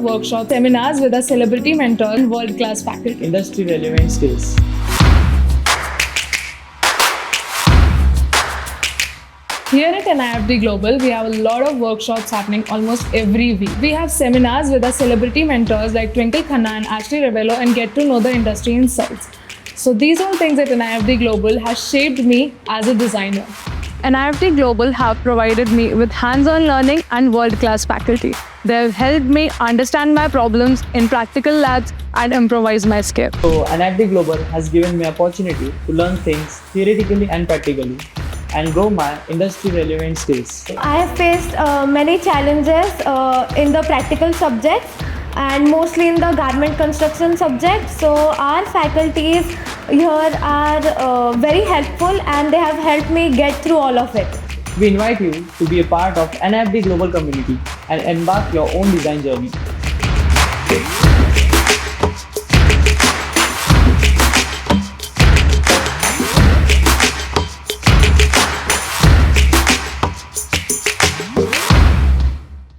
workshops, seminars with a celebrity mentor and world-class faculty. Industry relevant skills. Here at NIFD Global, we have a lot of workshops happening almost every week. We have seminars with our celebrity mentors like Twinkle Khanna and Ashley Ravello and get to know the industry insights. So these all things at NIFD Global has shaped me as a designer. NIFD Global have provided me with hands-on learning and world-class faculty. They have helped me understand my problems in practical labs and improvise my skill. So NIFD Global has given me opportunity to learn things theoretically and practically and grow my industry relevant skills. I have faced many challenges in the practical subjects and mostly in the garment construction subject. So our faculties here are very helpful and they have helped me get through all of it. We invite you to be a part of NIFD Global community and embark your own design journey.